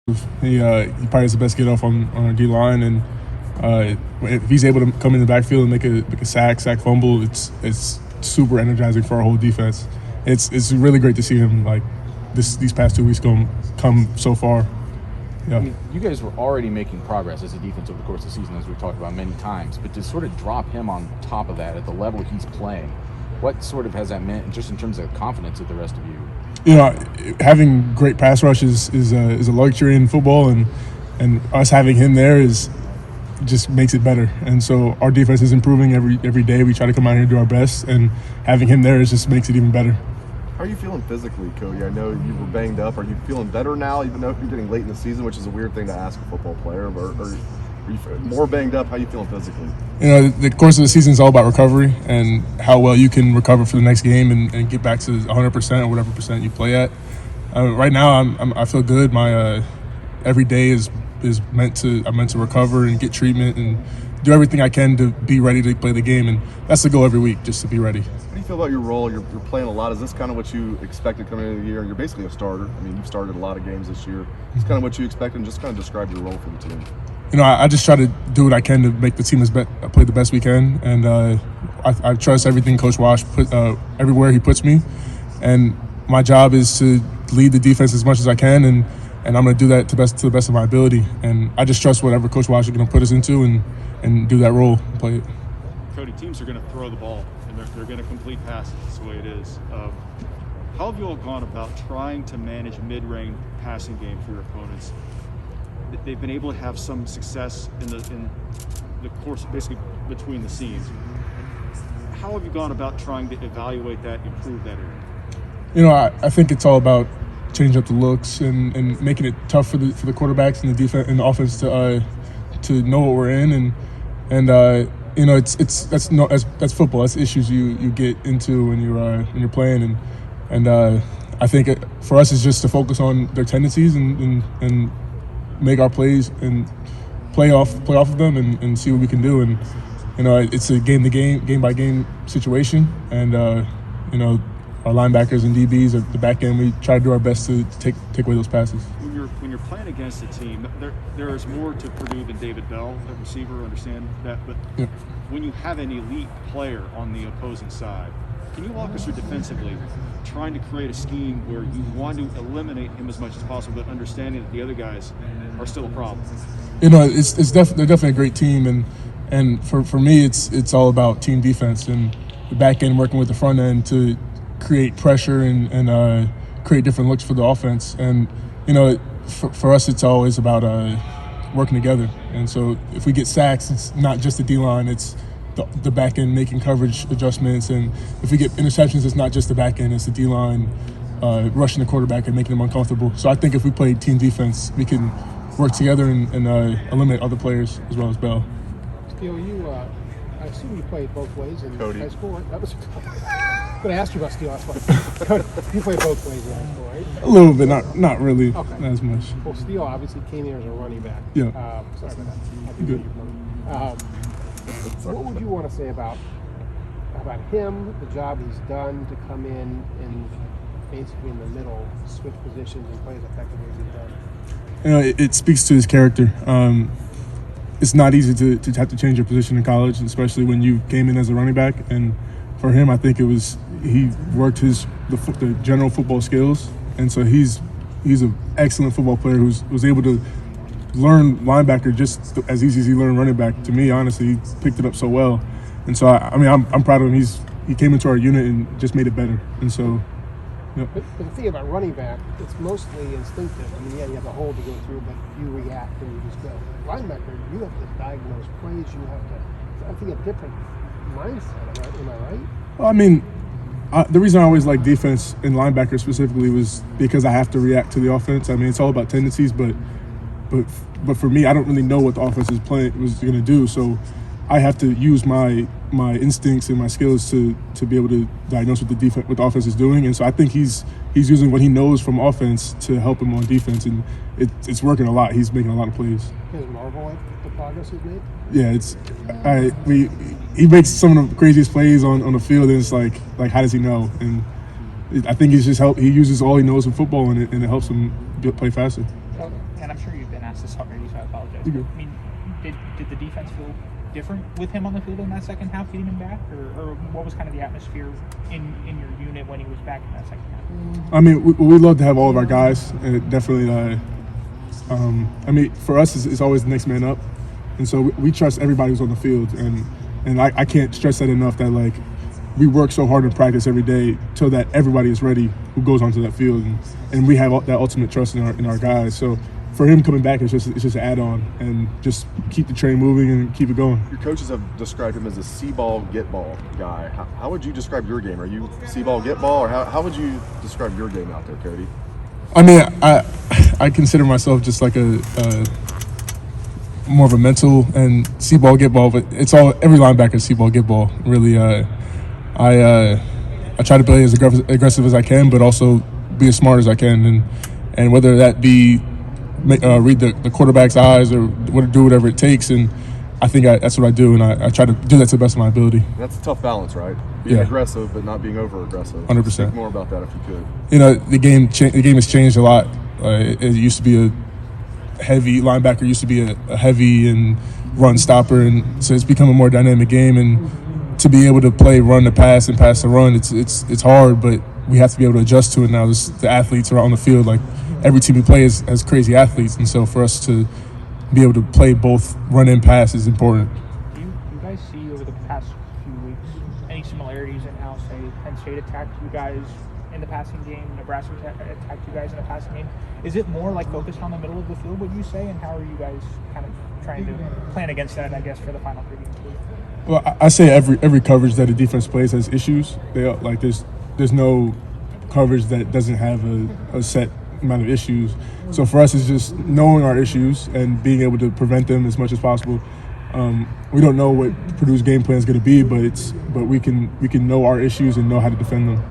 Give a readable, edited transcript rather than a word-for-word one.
He probably has the best get off on our D line, and if he's able to come in the backfield and make a sack fumble, it's super energizing for our whole defense. It's really great to see him these past 2 weeks come so far. Yeah. I mean, you guys were already making progress as a defense over the course of the season, as we've talked about many times, but to sort of drop him on top of that at the level he's playing, what sort of has that meant just in terms of confidence of the rest of you? You know, having great pass rush is a luxury in football, and us having him there just makes it better. And so our defense is improving every day. We try to come out here and do our best, and having him there just makes it even better. How are you feeling physically, Cody? I know you were banged up. Are you feeling better now, even though you're getting late in the season, which is a weird thing to ask a football player? Or are you more banged up? How are you feeling physically? You know, the course of the season is all about recovery and how well you can recover for the next game and get back to 100% or whatever percent you play at. Right now, I feel good. My every day is meant to recover and get treatment and do everything I can to be ready to play the game, and that's the goal every week, just to be ready. How do you feel about your role? You're playing a lot. Is this kind of what you expected coming into the year? You're basically a starter. I mean, you've started a lot of games this year. It's kind of what you expected, and just kind of describe your role for the team. You know, I just try to do what I can to make the team play the best we can, and I trust everything Coach Wash put everywhere he puts me, and my job is to lead the defense as much as I can, and I'm going to do that to the best of my ability. And I just trust whatever Coach Wash is going to put us into and do that role, play it. Cody, teams are going to throw the ball, and they're going to complete passes. That's the way it is. How have you all gone about trying to manage mid-range passing game for your opponents? They've been able to have some success in the course, basically between the scenes. How have you gone about trying to evaluate that, improve that area? You know, I think it's all about changing up the looks and making it tough for the quarterbacks and the defense and the offense to know what we're in, and you know, that's football. That's issues you get into when you're playing, and I think for us it's just to focus on their tendencies and make our plays and play off of them and see what we can do. And you know, it's a game by game situation, and you know, our linebackers and DBs at the back end, we try to do our best to take away those passes. When you're playing against a team, there is more to Purdue than David Bell, the receiver. Understand that, but yep. When you have an elite player on the opposing side, can you walk us through defensively, trying to create a scheme where you want to eliminate him as much as possible, but understanding that the other guys are still a problem? You know, they're definitely a great team, and for me, it's all about team defense and the back end working with the front end to create pressure and create different looks for the offense. And you know, for us, it's always about working together. And so if we get sacks, it's not just the D-line, it's the back end making coverage adjustments. And if we get interceptions, it's not just the back end, it's the D-line rushing the quarterback and making them uncomfortable. So I think if we play team defense, we can work together and eliminate other players as well as Bell. Steele, I assume you played both ways in Cody. high school. That was I'm going to ask you about Steele. Cody, you played both ways in high school, right? A little bit, not really, Okay. not as much. Well, Steele obviously came here as a running back. Yeah. Sorry about that. Good. What would you want to say about him, the job he's done to come in and basically in the middle, switch positions and play as effectively as he's done? You know, it speaks to his character. It's not easy to have to change your position in college, especially when you came in as a running back. And for him, I think he worked the general football skills, and so he's an excellent football player who was able to learn linebacker just as easy as he learned running back. To me, honestly, he picked it up so well, and so I'm proud of him. He came into our unit and just made it better, and so. Yep. But the thing about running back, it's mostly instinctive. I mean, yeah, you have a hole to go through, but you react and you just go. Linebacker, you have to diagnose plays. You have to, I think, a different mindset. Am I right? Well, I mean, the reason I always like defense and linebacker specifically was because I have to react to the offense. I mean, it's all about tendencies, but for me, I don't really know what the offense was going to do. So I have to use my instincts and my skills to be able to diagnose what the offense is doing. And so I think he's using what he knows from offense to help him on defense, and it's working a lot. He's making a lot of plays. Does Marvel like the progress he's made? Yeah, he makes some of the craziest plays on the field, and it's like how does he know? And I think he uses all he knows in football, and it helps him play faster. and I'm sure you've been asked this already, so I apologize. You good. I mean, did the defense feel different with him on the field in that second half, getting him back, or what was kind of the atmosphere in your unit when he was back in that second half? I mean, we love to have all of our guys. And it definitely, I mean, for us, it's always the next man up. And so we trust everybody who's on the field. And I can't stress that enough, that, like, we work so hard in practice every day till that everybody is ready who goes onto that field. And we have that ultimate trust in our guys. So for him coming back, it's just an add-on, and just keep the train moving and keep it going. Your coaches have described him as a see-ball, get-ball guy. How would you describe your game? Are you see-ball, get-ball, or how would you describe your game out there, Cody? I mean, I consider myself just like a more of a mental and see-ball, get-ball, but it's all, every linebacker see-ball, get-ball. Really, I try to play as aggressive as I can, but also be as smart as I can, and whether that be read the quarterback's eyes or do whatever it takes, and I think that's what I do, and I try to do that to the best of my ability. That's a tough balance, right? Being aggressive but not being over-aggressive. 100%. Speak more about that if you could. You know, the game has changed a lot. It used to be a heavy linebacker, used to be a heavy and run stopper, and so it's become a more dynamic game. And to be able to play run the pass and pass the run, it's hard, but we have to be able to adjust to it now. The athletes are on the field. Like, every team we play has crazy athletes, and so for us to be able to play both run and pass is important. Do you guys see over the past few weeks any similarities in how, say, Penn State attacked you guys in the passing game, Nebraska attacked you guys in the passing game? Is it more like focused on the middle of the field, would you say, and how are you guys kind of trying to plan against that, I guess, for the final 3 games? Well, I say every coverage that a defense plays has issues. There's no coverage that doesn't have a set amount of issues. So for us, it's just knowing our issues and being able to prevent them as much as possible. We don't know what Purdue's game plan is going to be, but we can know our issues and know how to defend them.